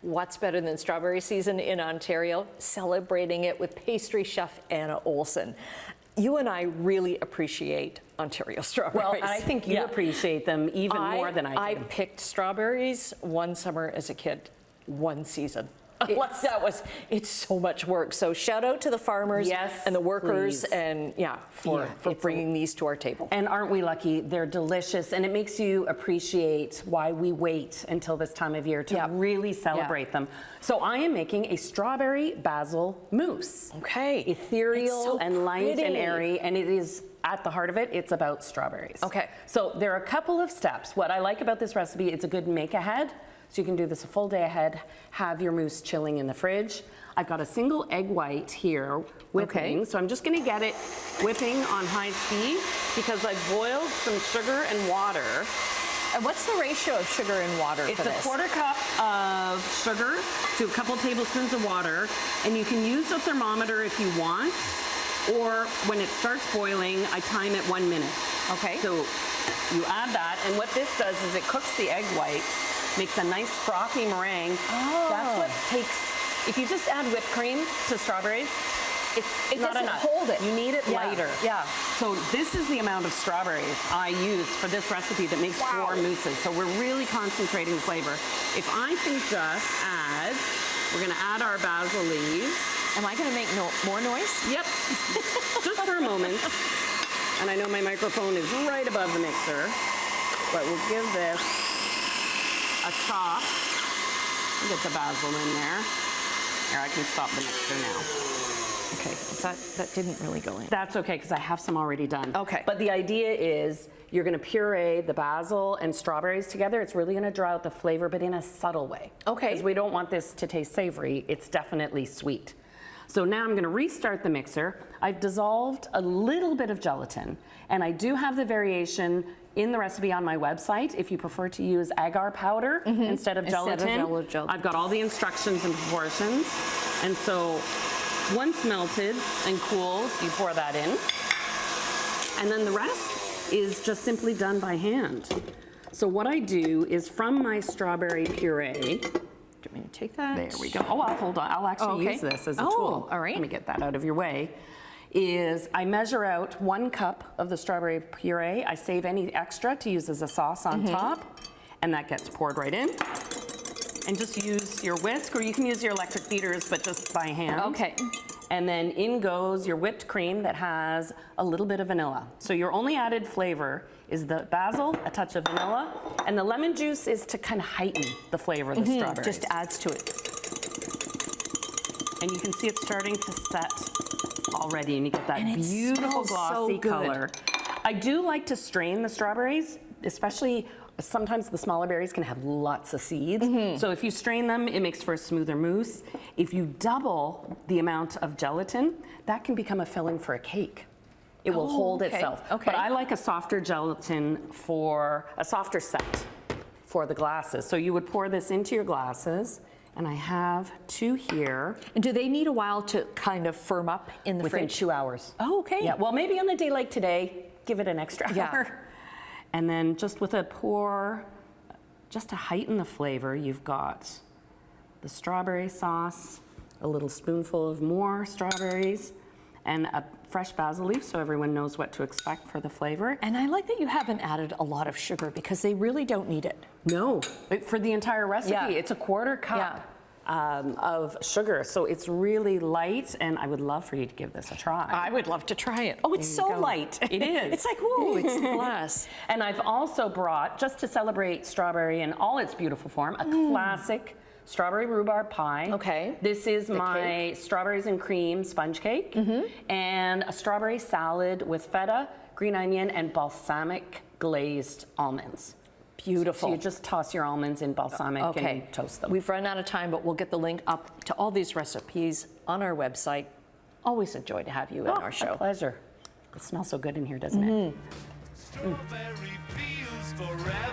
what's better than strawberry season in Ontario? Celebrating it with pastry chef Anna Olson. You and I really appreciate Ontario strawberries. Well, I think you appreciate them even more than I do. I picked strawberries one summer as a kid, one season. It's so much work. So shout out to the farmers and the workers and for bringing these to our table. And aren't we lucky? They're delicious, and it makes you appreciate why we wait until this time of year to really celebrate them. So I am making a strawberry basil mousse. Okay. Ethereal and light and airy, and it is at the heart of it, it's about strawberries. Okay. So there are a couple of steps. What I like about this recipe, it's a good make ahead. So you can do this a full day ahead, have your mousse chilling in the fridge. I've got a single egg white here whipping, so I'm just gonna get it whipping on high speed because I've boiled some sugar and water. And what's the ratio of sugar and water for this? It's a quarter cup of sugar to a couple tablespoons of water, and you can use a thermometer if you want, or when it starts boiling, I time it 1 minute. Okay. So you add that, and what this does is it cooks the egg white, makes a nice frothy meringue. Oh. That's what takes, if you just add whipped cream to strawberries, it not doesn't enough. hold it. You need it lighter. Yeah. So this is the amount of strawberries I use for this recipe that makes 4 mousses. So we're really concentrating the flavor. If I can just add, we're gonna add our basil leaves. Am I gonna make more noise? Yep, just for a moment. And I know my microphone is right above the mixer, but we'll give this a chop. Get the basil in there. Here, I can stop the mixer now. Okay, that didn't really go in. That's okay, because I have some already done. Okay. But the idea is you're gonna puree the basil and strawberries together. It's really gonna draw out the flavor, but in a subtle way. Okay. Because we don't want this to taste savory, it's definitely sweet. So now I'm gonna restart the mixer. I've dissolved a little bit of gelatin, and I do have the variation in the recipe on my website if you prefer to use agar powder instead of gelatin. I've got all the instructions and proportions. And so once melted and cooled, you pour that in. And then the rest is just simply done by hand. So what I do is from my strawberry puree, do you want me to take that? there we go. Oh, hold on. I'll actually use this as a tool. All right. Let me get that out of your way. Is I measure out 1 cup of the strawberry puree. I save any extra to use as a sauce on top, and that gets poured right in. And just use your whisk, or you can use your electric beaters, but just by hand. Okay. And then in goes your whipped cream that has a little bit of vanilla. So your only added flavor is the basil, a touch of vanilla, and the lemon juice is to kind of heighten the flavor of the strawberries. Just adds to it. And you can see it's starting to set already, and you get that And it beautiful smells glossy so good. color. I do like to strain the strawberries, especially sometimes the smaller berries can have lots of seeds. So if you strain them, it makes for a smoother mousse. If you double the amount of gelatin, that can become a filling for a cake. It will hold itself. Okay. But I like a softer gelatin for a softer set for the glasses. So you would pour this into your glasses, and I have 2 here. And do they need a while to kind of firm up in the Within fridge? 2 hours. Oh, okay. Yeah, well, maybe on a day like today, give it an extra hour. And then just with a pour, just to heighten the flavor, you've got the strawberry sauce, a little spoonful of more strawberries, and a fresh basil leaf so everyone knows what to expect for the flavor. And I like that you haven't added a lot of sugar because they really don't need it. No, for the entire recipe, it's a quarter cup of sugar. So it's really light, and I would love for you to give this a try. I would love to try it. Oh, it's so light. It is. It's like, whoa, it's glass. And I've also brought, just to celebrate strawberry in all its beautiful form, a classic strawberry rhubarb pie. Okay. This is my strawberries and cream sponge cake, and a strawberry salad with feta, green onion, and balsamic glazed almonds. Beautiful. So you just toss your almonds in balsamic and toast them. We've run out of time, but we'll get the link up to all these recipes on our website. Always a joy to have you in our show. A pleasure. It smells so good in here, doesn't it? Strawberry feels forever.